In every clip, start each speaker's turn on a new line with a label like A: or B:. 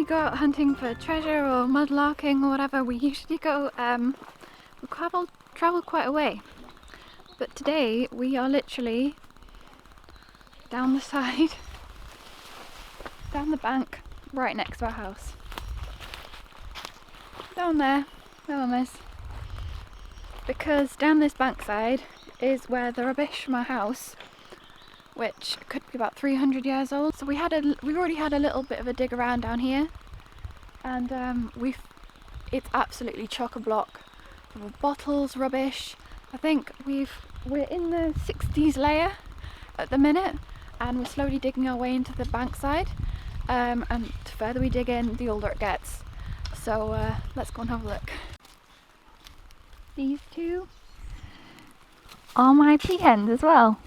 A: go out hunting for treasure or mudlarking or whatever, we usually go, we travel quite a way. But today we are literally down the side, down the bank, right next to our house. Down there, because down this bankside is where the rubbish from our house, which could be about 300 years old. So we've already had a little bit of a dig around down here, and it's absolutely chock-a-block with bottles, rubbish. I think we're in the 60s layer at the minute, and we're slowly digging our way into the bankside. And the further we dig in, the older it gets. So let's go and have a look. These two are my peahens as well.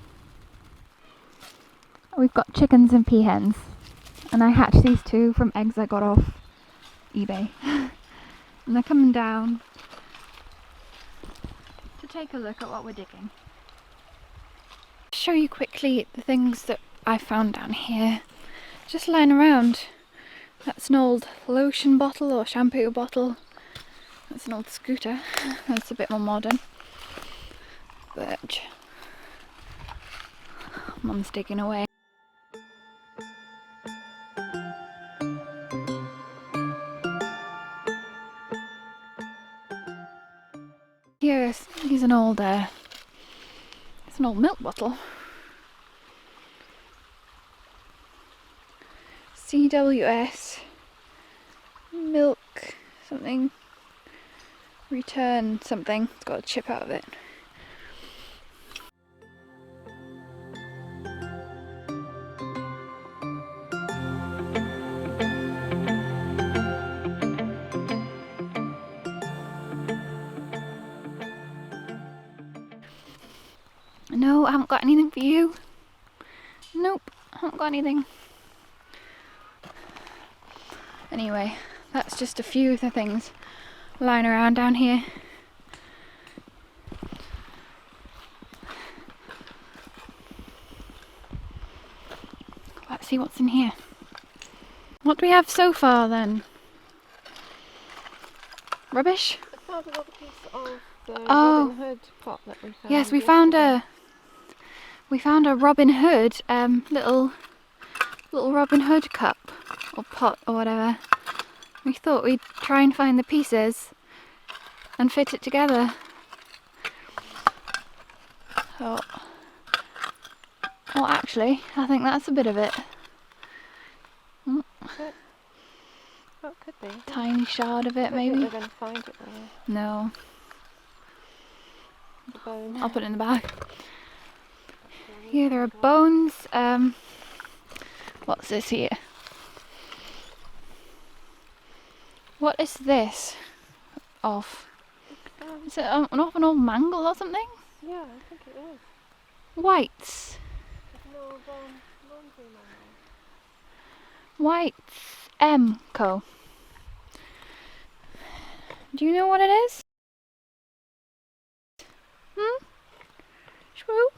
A: We've got chickens and peahens, and I hatched these two from eggs I got off eBay. And they're coming down to take a look at what we're digging. Show you quickly the things that I found down here, just lying around. That's an old lotion bottle or shampoo bottle. That's an old scooter. That's a bit more modern. Birch. Mum's digging away. Here's an old milk bottle. CWS milk something, return something. It's got a chip out of it. No, I haven't got anything for you. Nope, I haven't got anything. Anyway, that's just a few of the things lying around down here. Let's see what's in here. What do we have so far then? Rubbish?
B: I found another piece of the Robin Hood pot that we found.
A: Yes, we found a Robin Hood, little Robin Hood cup or pot or whatever. We thought we'd try and find the pieces and fit it together. Oh. Well, actually, I think that's a bit of it.
B: Oh, it could be.
A: Tiny shard of it,
B: I
A: maybe.
B: We're going to find it though.
A: No.
B: The bone.
A: I'll put it in the bag. Here there are bones. What's this here? What is this of? Is it an old mangle or something?
B: Yeah, I think it is.
A: Whites.
B: An old laundry manual.
A: Whites Co. Do you know what it is? Shrew?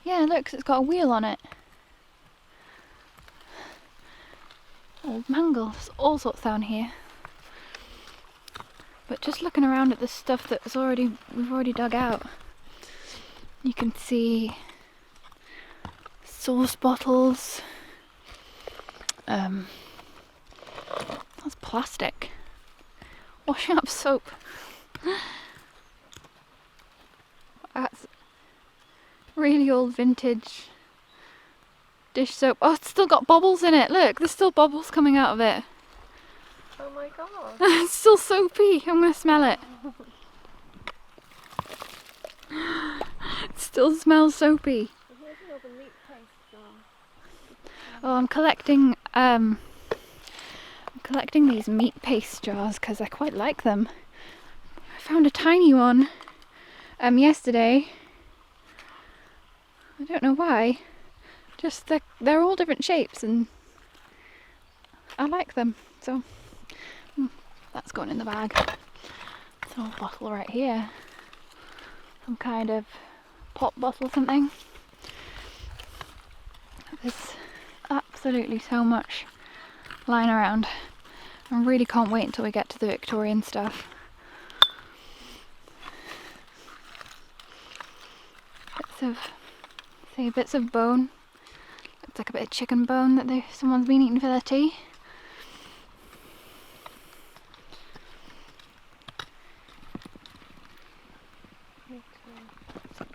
A: Yeah, look, 'cause it's got a wheel on it. Old mangle, there's all sorts down here. But just looking around at the stuff that we've already dug out, you can see sauce bottles. That's plastic. Washing up soap. That's really old vintage dish soap. Oh, it's still got bubbles in it. Look, there's still bubbles coming out of it.
B: Oh my god.
A: It's still soapy. I'm gonna smell it. It still smells soapy.
B: Here's another meat paste jar.
A: Oh, I'm collecting these meat paste jars because I quite like them. I found a tiny one yesterday. I don't know why. Just they're all different shapes and I like them. So that's going in the bag. It's an old bottle right here. Some kind of pop bottle or something. absolutely so much lying around. I really can't wait until we get to the Victorian stuff. Bits of bone. Looks like a bit of chicken bone that someone's been eating for their tea.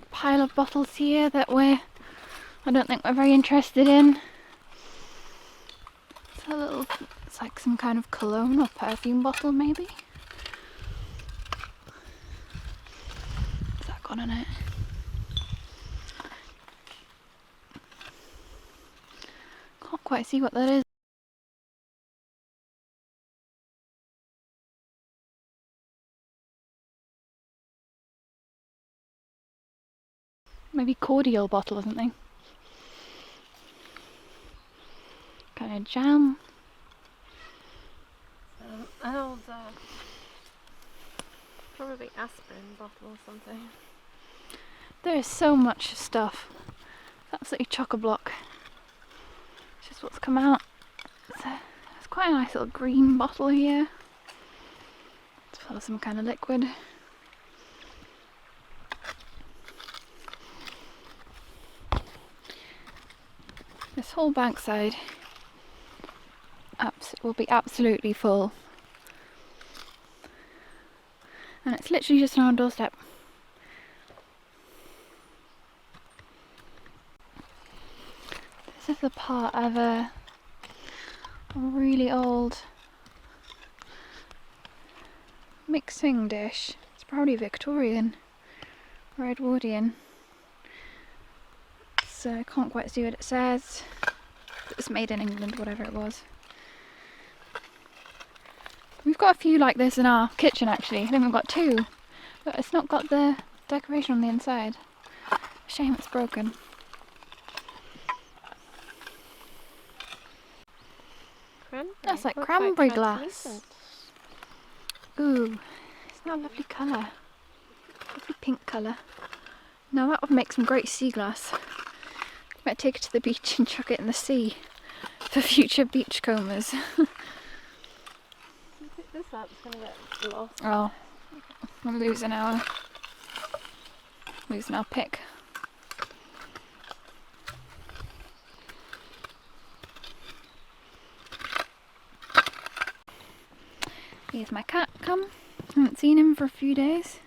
A: Pile of bottles here that I don't think we're very interested in. It's like some kind of cologne or perfume bottle maybe. What's that got on it? Can't quite see what that is. Maybe cordial bottle or something. Kind of jam.
B: An old, probably aspirin bottle or something.
A: There is so much stuff. It's absolutely chock-a-block. It's just what's come out. It's quite a nice little green bottle here. It's full of some kind of liquid. This whole bankside will be absolutely full. And it's literally just on our doorstep. This is a part of a really old mixing dish. It's probably Victorian or Edwardian. So I can't quite see what it says. It was made in England, whatever it was. We've got a few like this in our kitchen actually. I think we've got two, but it's not got the decoration on the inside. Shame it's broken.
B: Cranberry.
A: That's like
B: Looks
A: cranberry
B: like
A: glass.
B: translucent.
A: Ooh, isn't that a lovely colour? Lovely pink colour. Now that would make some great sea glass. Might take it to the beach and chuck it in the sea for future beachcombers.
B: You pick this up, it's going to get lost.
A: Oh, we're losing our pick. Here's my cat come. Haven't seen him for a few days.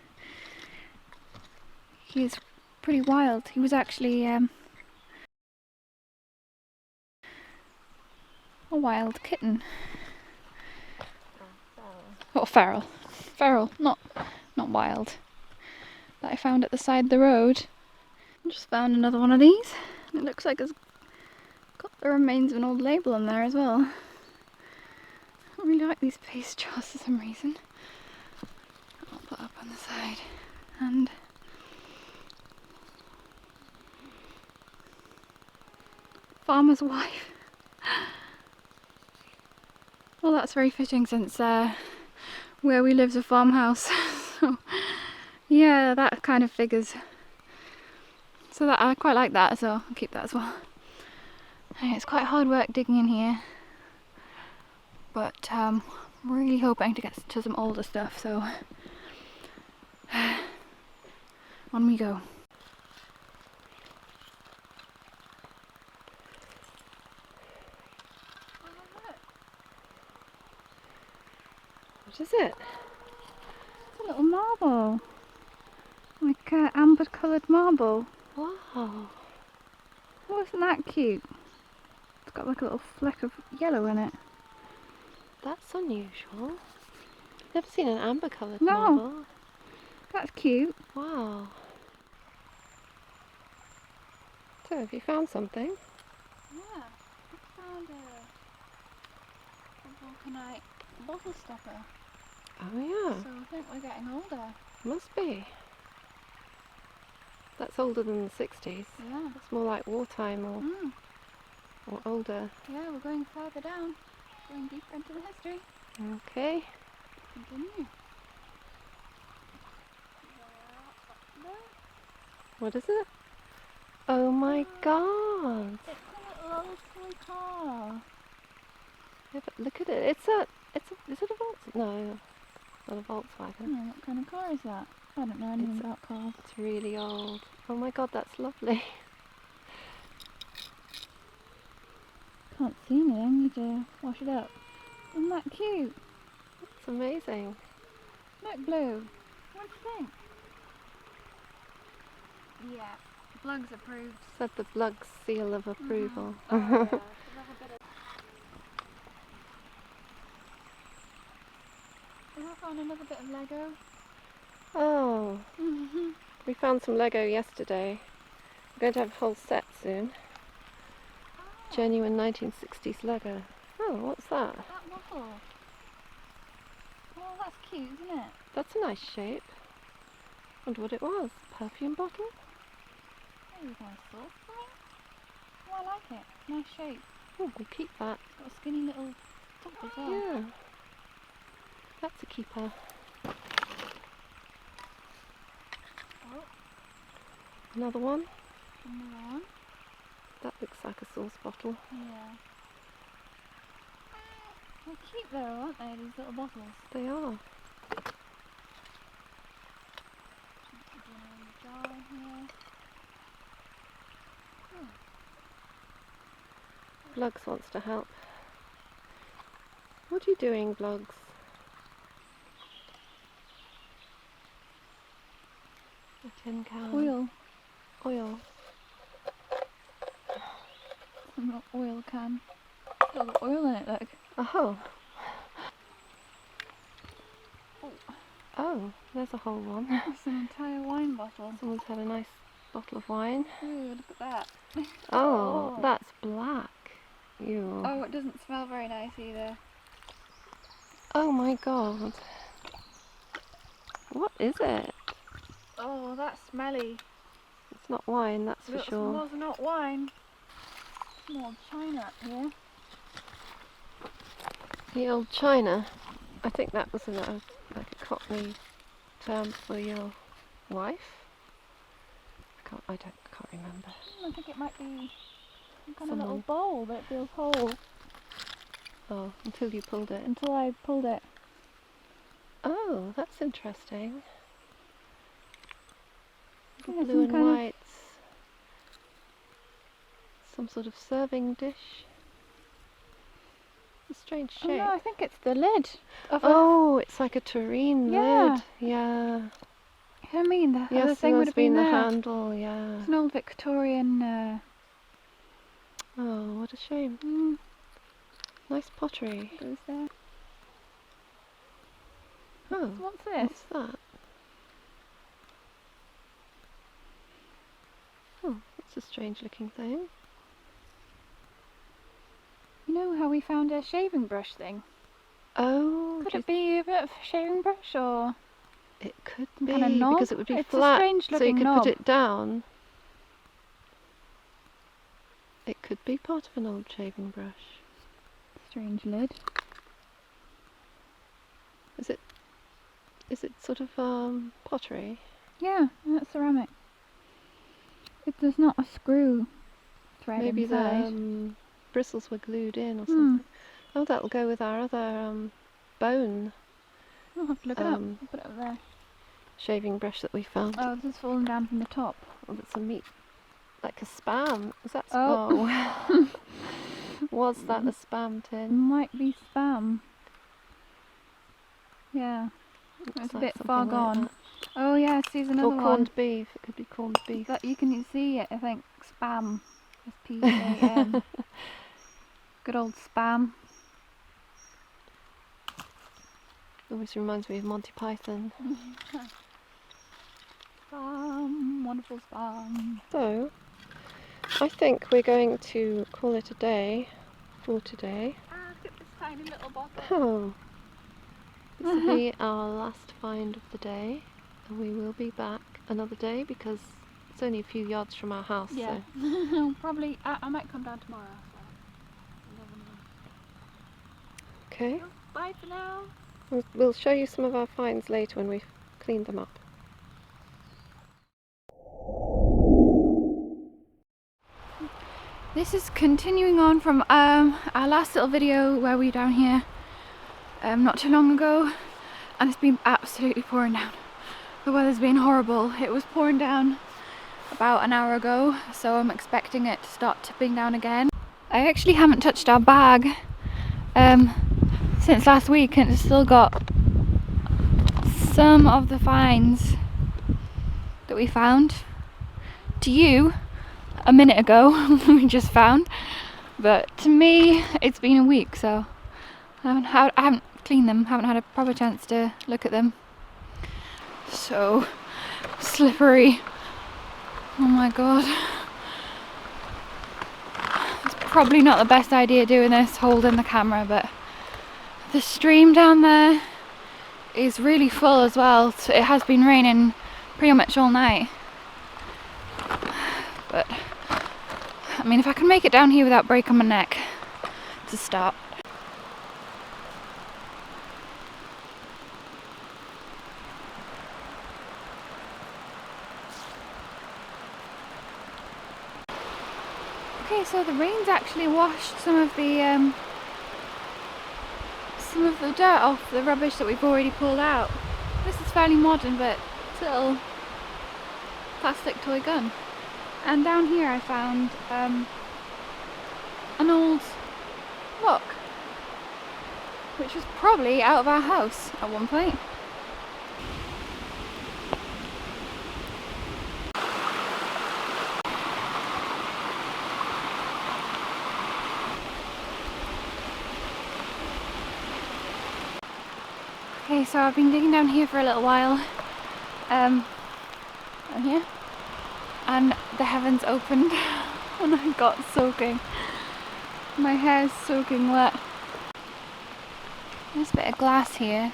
A: He's pretty wild. He was actually a wild kitten. Or feral. Feral, not wild. That I found at the side of the road. I just found another one of these. It looks like it's got the remains of an old label on there as well. I don't really like these paste jars for some reason. I'll put up on the side. And farmer's wife. Well, that's very fitting since where we live's a farmhouse. So yeah, that kind of figures. So that I quite like that, so I'll keep that as well. And it's quite hard work digging in here, but I'm really hoping to get to some older stuff, so on we go.
B: What is it?
A: It's a little marble, like amber coloured marble.
B: Wow.
A: Oh, isn't that cute? It's got like a little fleck of yellow in it.
B: That's unusual. Never seen an amber coloured
A: No.
B: marble.
A: That's cute.
B: Wow. So have you found something?
A: Yeah, I found a vulcanite bottle stopper.
B: Oh yeah.
A: So I think we're getting older.
B: Must be. That's older than the 60s.
A: Yeah.
B: It's more like wartime or older.
A: Yeah, we're going further down. Going deeper into the history.
B: Okay.
A: Continue.
B: What is it? Oh my god.
A: It's a little Oh, sweetheart.
B: Yeah, but look at it. Is it a Volkswagen? No, not a Volkswagen.
A: Oh, what kind of car is that? I don't know anything about cars.
B: It's really old. Oh my god, that's lovely.
A: Can't see anything, need to wash it up. Isn't that cute?
B: It's amazing.
A: Look, Blue. What do you think? Yeah, Blugs approved.
B: Said the Blug's seal of approval.
A: Oh, yeah. Another bit of... I found another bit of Lego.
B: Oh, we found some Lego yesterday. We're going to have a whole set soon.
A: Oh,
B: Genuine 1960s Lego. Oh, what's that?
A: that bottle. Oh, that's cute, isn't it?
B: That's a nice shape. Wonder what it was. Perfume bottle?
A: Maybe nice sauce for me? Oh, I like it. Nice shape.
B: Oh, we'll keep that.
A: Got a skinny little top as well.
B: Yeah. That's a keeper.
A: Oh,
B: Another one.
A: another one.
B: That looks like a sauce bottle.
A: Yeah. They're cute though, aren't they, these little bottles?
B: They are.
A: Jar here.
B: Blugs wants to help. What are you doing, Blugs? A tin can.
A: Oil.
B: Oil.
A: Some little oil can. It's got oil in it, look.
B: Oh.
A: Oh.
B: Oh, there's a whole one.
A: It's an entire wine bottle.
B: Someone's had a nice bottle of wine.
A: Ooh, look at that.
B: Oh,
A: Oh.
B: that's black. Ew.
A: Oh, it doesn't smell very nice either.
B: Oh my god. What is it?
A: Oh, that's smelly.
B: It's not wine, that's for
A: It
B: sure.
A: smells not wine. More china up here.
B: The old china. I think that was like a Cockney term for your wife. I can't remember.
A: I think it might be some kind of little
B: Someone.
A: bowl, but it feels whole
B: Oh, until you pulled it.
A: until I pulled it.
B: Oh, that's interesting.
A: Yeah,
B: Blue
A: some
B: and
A: kind of-
B: whites. Some sort of serving dish. A strange
A: Oh
B: shape.
A: no, I think it's the lid of a...
B: Oh, it's like a tureen
A: Yeah.
B: lid. Yeah.
A: I mean, the
B: Yes,
A: other thing
B: there
A: would
B: has
A: have been
B: the
A: there.
B: handle, yeah.
A: It's an old Victorian...
B: Oh, what a shame. Nice pottery.
A: goes there.
B: Oh,
A: What's this?
B: what's that? Oh, that's a strange looking thing.
A: You know how we found a shaving brush thing?
B: Oh,
A: Could it be a bit of a shaving brush or...
B: it could
A: some
B: be,
A: kind of knob?
B: because it would be
A: It's a
B: flat,
A: strange
B: so you
A: looking
B: could
A: knob.
B: put it down. It could be part of an old shaving brush.
A: Strange lid.
B: Is it sort of pottery?
A: Yeah, that's ceramic. There's not a screw thread
B: Maybe
A: inside.
B: the bristles were glued in or something. Oh, that'll go with our other bone
A: I'll have to look it up. I'll put it up there.
B: shaving brush that we found.
A: Oh, this is falling down from the top.
B: Oh, that's a meat, like a spam. Is that?
A: Oh.
B: Was that a spam tin?
A: Might be spam. Yeah,
B: Looks
A: it's a
B: like
A: bit
B: something
A: far
B: like
A: gone.
B: that.
A: Oh yeah, see, there's another
B: Or corned
A: one.
B: beef. It could be corned beef.
A: That you can see it. I think spam. S-P-A-M. Good old spam.
B: Always reminds me of Monty Python.
A: Spam, wonderful spam.
B: So, I think we're going to call it a day for today.
A: Ah, look at this tiny little bottle.
B: Oh, this will be our last find of the day, and we will be back another day because it's only a few yards from our house.
A: Yeah.
B: So.
A: Probably, I might come down tomorrow as well. You never know.
B: Okay,
A: Bye for now.
B: we'll show you some of our finds later when we've cleaned them up.
A: This is continuing on from our last little video where we were down here not too long ago, and it's been absolutely pouring down. The weather's been horrible. It was pouring down about an hour ago, so I'm expecting it to start tipping down again. I actually haven't touched our bag since last week, and it's still got some of the finds that we found. To you, a minute ago, we just found, but to me, it's been a week, so I haven't cleaned them, haven't had a proper chance to look at them. So slippery. Oh my god. It's probably not the best idea doing this holding the camera, but the stream down there is really full as well. So it has been raining pretty much all night. But I mean, if I can make it down here without breaking my neck, it's a start. Okay, so the rain's actually washed some of the dirt off the rubbish that we've already pulled out. This is fairly modern, but it's a little plastic toy gun. And down here I found an old lock, which was probably out of our house at one point. Okay, so I've been digging down here for a little while, down here, and the heavens opened and I got soaking. My hair is soaking wet. There's a bit of glass here.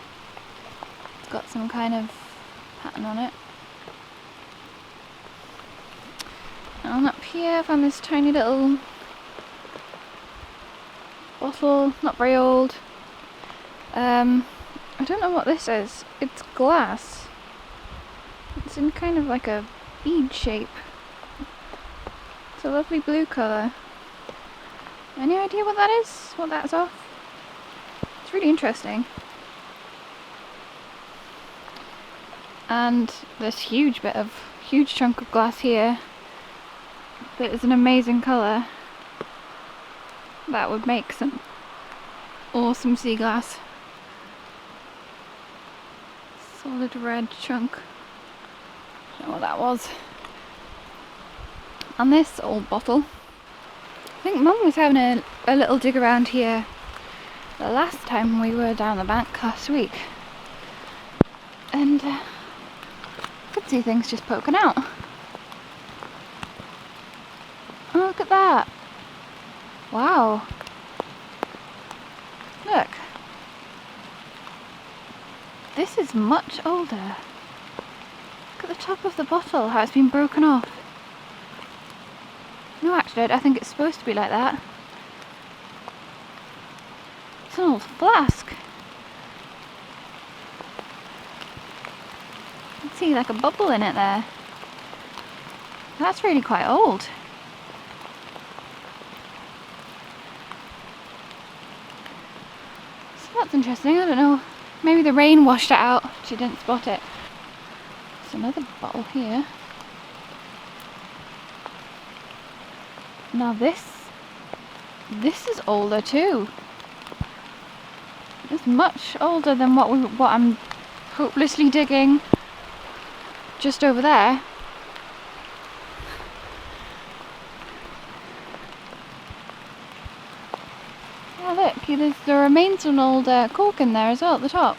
A: It's got some kind of pattern on it. And up here I found this tiny little bottle, not very old. I don't know what this is. It's glass. It's in kind of like a bead shape. It's a lovely blue colour. Any idea what that is? What that's off? It's really interesting. And this huge chunk of glass here that is an amazing colour. That would make some awesome sea glass. Solid red chunk. Don't know what that was. And this old bottle. I think Mum was having a little dig around here the last time we were down the bank last week. And I could see things just poking out. Oh, look at that. Wow. Look. This is much older. Look at the top of the bottle, how it's been broken off. No, actually, I think it's supposed to be like that. It's an old flask. You can see like a bubble in it there. That's really quite old. So that's interesting, I don't know. Maybe the rain washed it out, she didn't spot it. There's another bottle here. Now this is older too. It's much older than what I'm hopelessly digging just over there. Oh look, there remains an old cork in there as well at the top.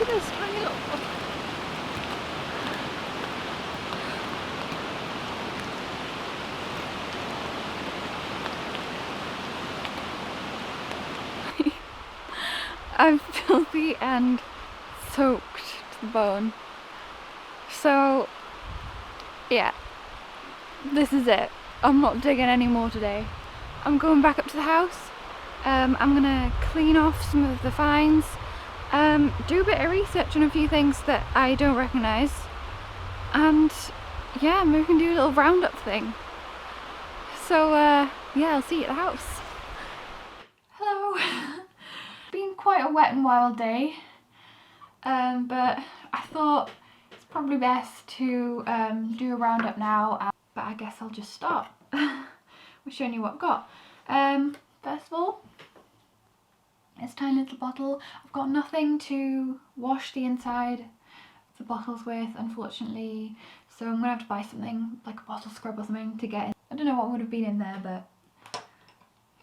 A: Look at this tiny little bottle. I'm filthy and soaked to the bone. So, yeah, this is it. I'm not digging any more today. I'm going back up to the house. I'm gonna clean off some of the finds, do a bit of research on a few things that I don't recognise, and yeah, maybe we can do a little roundup thing. So yeah, I'll see you at the house. Hello. Been quite a wet and wild day, but I thought it's probably best to do a roundup now, but I guess I'll just start. We're showing you what I've got. First of all, this tiny little bottle. I've got nothing to wash the inside of the bottles with, unfortunately, so I'm gonna have to buy something like a bottle scrub or something to get in. I don't know what would have been in there, but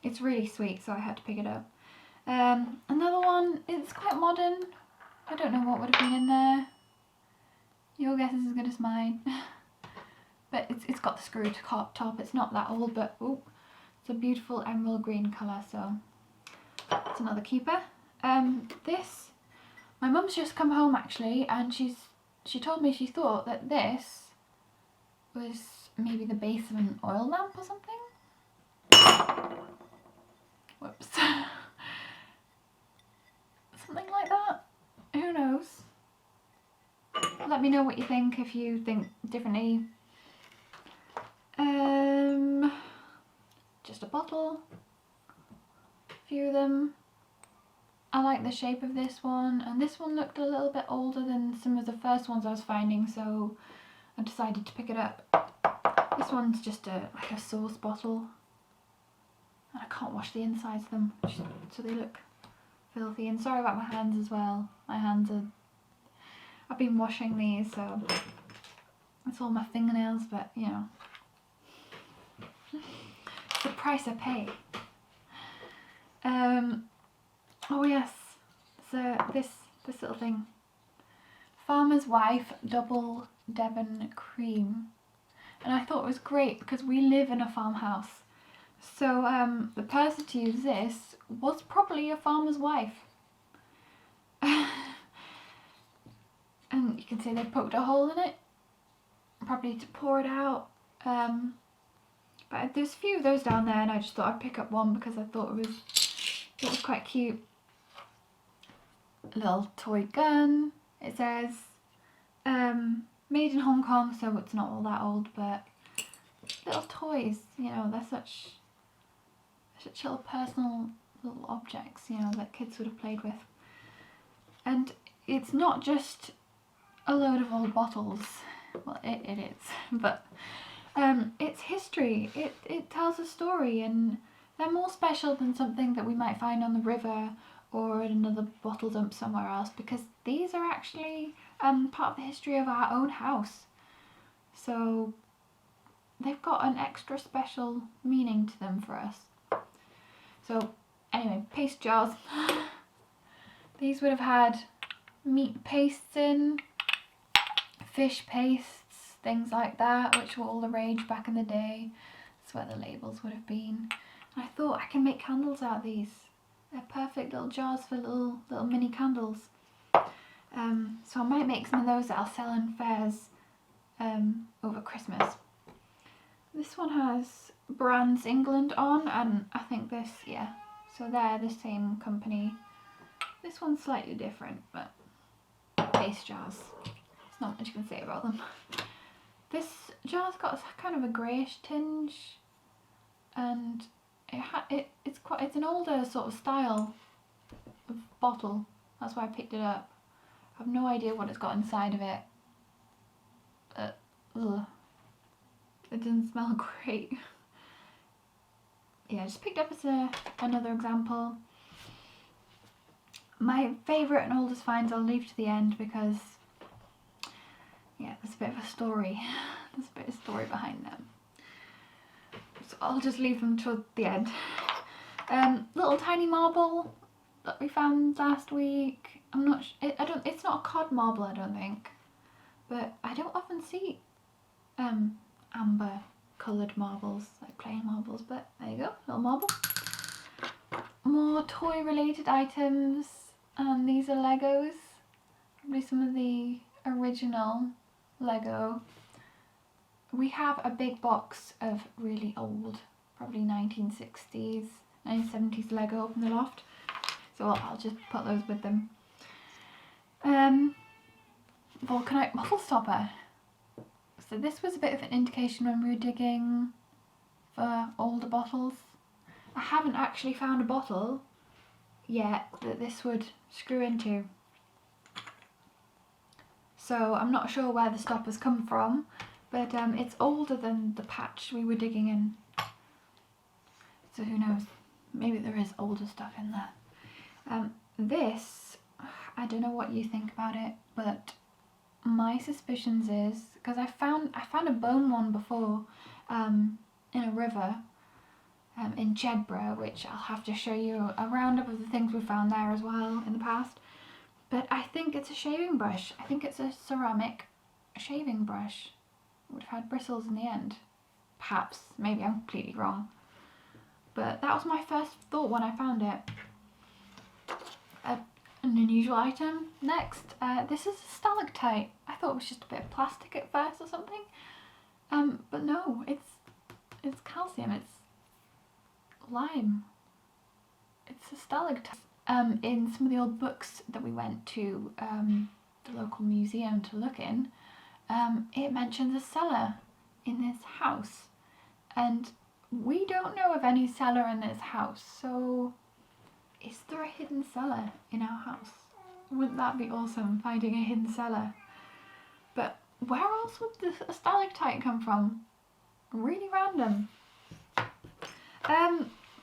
A: it's really sweet, so I had to pick it up. Another one, it's quite modern. I don't know what would have been in there. Your guess is as good as mine. But it's got the screw top. It's not that old, but ooh, it's a beautiful emerald green colour, so it's another keeper. This, my mum's just come home actually, and she told me she thought that this was maybe the base of an oil lamp or something. Whoops. Something like that. Who knows? Let me know what you think if you think differently. Just a bottle. A few of them. I like the shape of this one, and this one looked a little bit older than some of the first ones I was finding, so I decided to pick it up. This one's just like a sauce bottle, and I can't wash the insides of them, so they look filthy. And sorry about my hands as well. My hands are, I've been washing these, so it's all my fingernails, but you know, it's the price I pay. Oh yes, so this little thing, Farmer's Wife Double Devon Cream, and I thought it was great because we live in a farmhouse, so the person to use this was probably a farmer's wife. And you can see they poked a hole in it, probably to pour it out, but there's a few of those down there, and I just thought I'd pick up one because I thought it was quite cute. A little toy gun, it says, made in Hong Kong, so it's not all that old, but little toys, you know, they're such little personal little objects, you know, that kids would have played with. And it's not just a load of old bottles, well it is, but it's history, it tells a story, and they're more special than something that we might find on the river or in another bottle dump somewhere else, because these are actually part of the history of our own house. So they've got an extra special meaning to them for us. So anyway, paste jars. These would have had meat pastes in, fish pastes, things like that, which were all the rage back in the day. That's where the labels would have been. And I thought I can make candles out of these. They're perfect little jars for little mini candles. So I might make some of those that I'll sell in fairs over Christmas. This one has Brands England on, and I think this, yeah, so they're the same company. This one's slightly different, but paste jars. There's not much you can say about them. This jar's got kind of a greyish tinge, and it's an older sort of style of bottle. That's why I picked it up. I have no idea what it's got inside of it. Ugh. It doesn't smell great. Yeah, I just picked up as another example. My favourite and oldest finds I'll leave to the end because, yeah, there's a bit of a story. There's a bit of story behind them. So I'll just leave them till the end. Little tiny marble that we found last week. I'm not. It's not a cod marble, I don't think, but I don't often see amber coloured marbles, like plain marbles. But there you go, little marble. More toy related items. And these are Legos, probably some of the original Lego. We have a big box of really old, probably 1960s, 1970s Lego up in the loft. So I'll just put those with them. Vulcanite bottle stopper. So this was a bit of an indication when we were digging for older bottles. I haven't actually found a bottle yet that this would screw into. So I'm not sure where the stoppers come from, but it's older than the patch we were digging in. So who knows, maybe there is older stuff in there. This, I don't know what you think about it, but my suspicions is, because I found a bone one before in a river in Jedburgh, which I'll have to show you a roundup of the things we found there as well in the past. But I think it's a shaving brush. I think it's a ceramic shaving brush. It would have had bristles in the end. Perhaps, maybe I'm completely wrong. But that was my first thought when I found it. An unusual item. Next, this is a stalactite. I thought it was just a bit of plastic at first or something. But no, it's calcium, it's lime. It's a stalactite. In some of the old books that we went to the local museum to look in, it mentions a cellar in this house. And we don't know of any cellar in this house, so is there a hidden cellar in our house? Wouldn't that be awesome, finding a hidden cellar? But where else would a stalactite come from? Really random.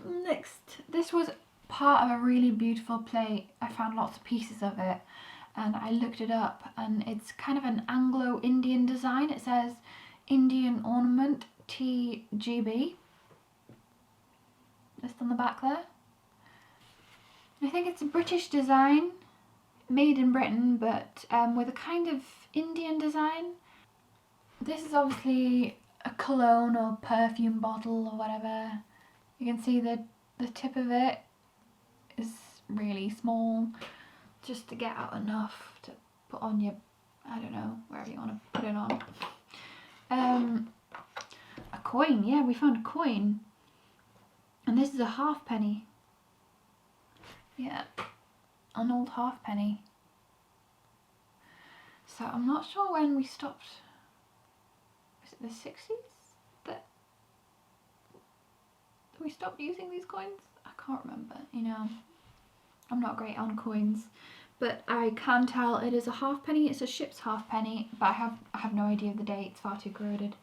A: Next, this was part of a really beautiful plate. I found lots of pieces of it and I looked it up, and it's kind of an Anglo-Indian design. It says Indian ornament TGB. Just on the back there. I think it's a British design, made in Britain, but with a kind of Indian design. This is obviously a cologne or perfume bottle or whatever. You can see the tip of it is really small, just to get out enough to put on your, I don't know, wherever you want to put it on. A coin, yeah, we found a coin. And this is a halfpenny. Yeah, an old halfpenny. So I'm not sure when we stopped. Was it the 60s that we stopped using these coins? I can't remember, you know. I'm not great on coins, but I can tell it is a halfpenny. It's a ship's halfpenny, but I have no idea of the date. It's far too corroded.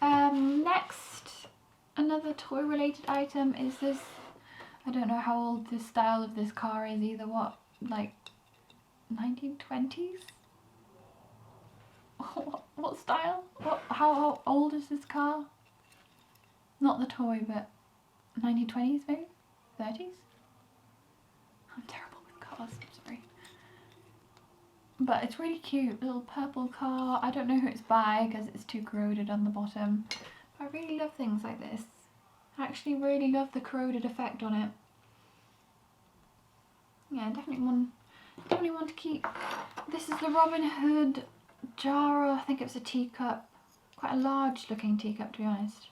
A: Next, another toy related item is this. I don't know how old this style of this car is either. What, like 1920s? What style? How old is this car? Not the toy, but 1920s maybe? 30s? I'm terrible with cars, I'm sorry. But it's really cute, little purple car. I don't know who it's by because it's too corroded on the bottom. But I really love things like this. I actually really love the corroded effect on it. Yeah, definitely want to keep. This is the Robin Hood jar. I think it was a teacup. Quite a large looking teacup, to be honest.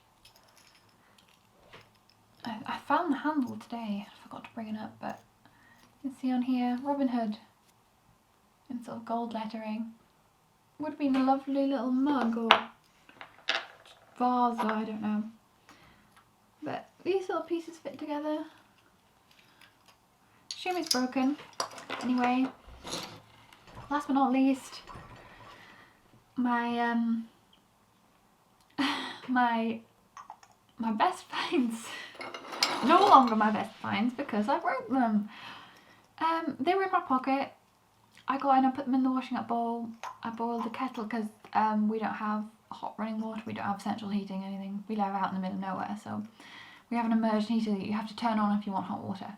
A: I found the handle today. I forgot to bring it up, but you can see on here Robin Hood in sort of gold lettering. Would have been a lovely little mug or vase, or I don't know. But these little pieces fit together. Assume it's broken. Anyway, last but not least, my my best finds. No longer my best finds because I broke them. They were in my pocket. I got in and put them in the washing up bowl. I boiled the kettle because we don't have hot running water. We don't have central heating, anything. We live out in the middle of nowhere, so we have an immersion heater that you have to turn on if you want hot water.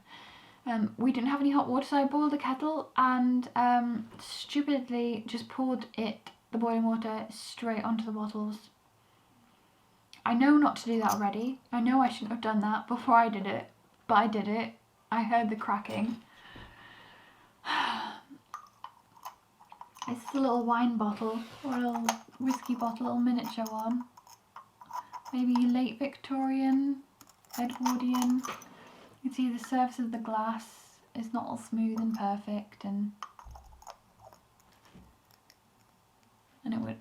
A: We didn't have any hot water, so I boiled the kettle and stupidly just poured the boiling water, straight onto the bottles. I know not to do that already. I know I shouldn't have done that before I did it, but I did it. I heard the cracking. It's a little wine bottle, or a little whiskey bottle, a little miniature one. Maybe late Victorian, Edwardian. You can see the surface of the glass is not all smooth and perfect, and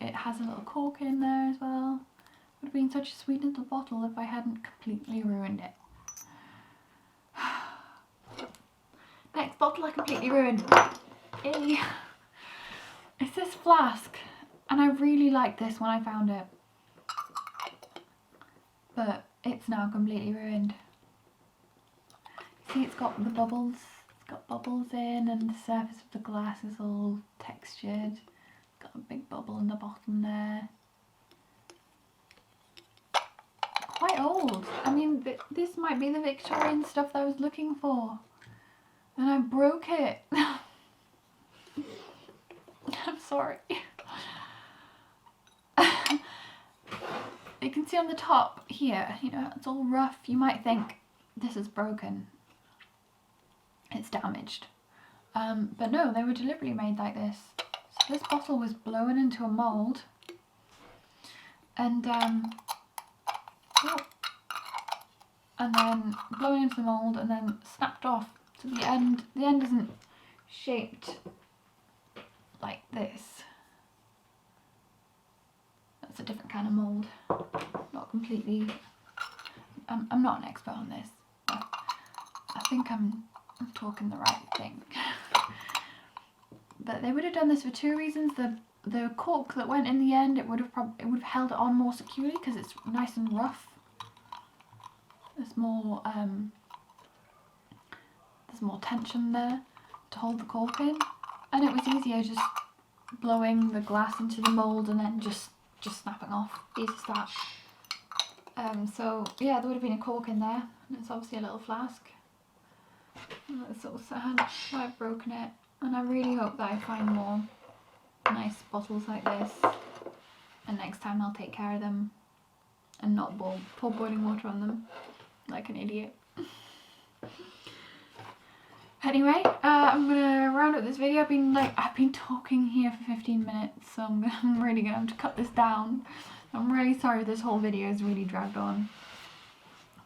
A: it has a little cork in there as well. Would have been such a sweet little bottle if I hadn't completely ruined it. Next bottle I completely ruined. Yay! It's this flask, and I really liked this when I found it, but it's now completely ruined. See, it's got the bubbles. It's got bubbles in, and the surface of the glass is all textured. Got a big bubble in the bottom there. Quite old. I mean, this might be the Victorian stuff that I was looking for, and I broke it. I'm sorry. You can see on the top here, you know, it's all rough. You might think this is broken, it's damaged. But no, they were deliberately made like this. So this bottle was blown into a mould, and then blown into the mould and then snapped off. So the end isn't shaped like this. That's a different kind of mould. Not completely. I'm not an expert on this, but I think I'm talking the right thing. But they would have done this for two reasons. The cork that went in the end, it would have held it on more securely because it's nice and rough. There's more tension there to hold the cork in, and it was easier just blowing the glass into the mould and then just snapping off. Easy as that. So yeah, there would have been a cork in there, and it's obviously a little flask. And that's so sad that I've broken it, and I really hope that I find more nice bottles like this, and next time I'll take care of them and not pour boiling water on them like an idiot. Anyway, I'm gonna round up this video. I've been talking here for 15 minutes, so I'm really gonna have to cut this down. I'm really sorry this whole video is really dragged on,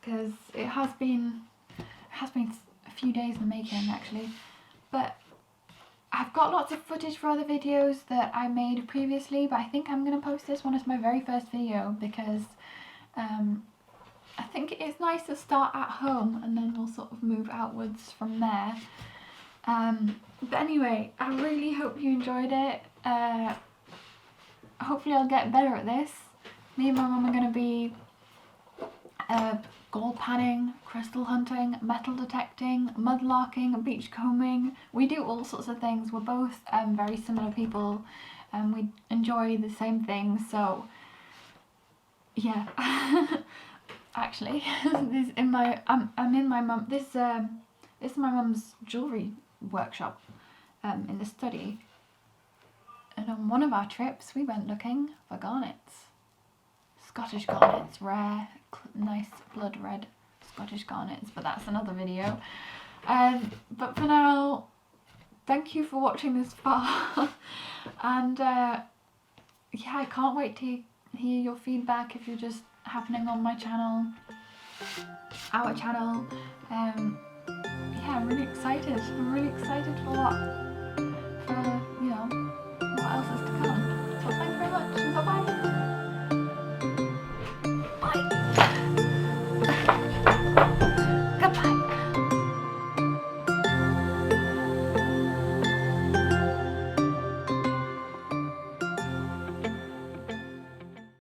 A: because it has been a few days in the making actually. But I've got lots of footage for other videos that I made previously, but I think I'm gonna post this one as my very first video because I think it's nice to start at home and then we'll sort of move outwards from there. But anyway, I really hope you enjoyed it. Hopefully I'll get better at this. Me and my mum are going to be gold panning, crystal hunting, metal detecting, mudlarking, beach combing. We do all sorts of things. We're both very similar people and we enjoy the same things, so yeah. Actually, I'm in my mum. This is my mum's jewellery workshop in the study. And on one of our trips, we went looking for garnets, Scottish garnets, rare, nice blood red Scottish garnets. But that's another video. But for now, thank you for watching this far, and yeah, I can't wait to hear your feedback if you're just happening on my channel, our channel. Yeah, I'm really excited. I'm really excited for what else is to come.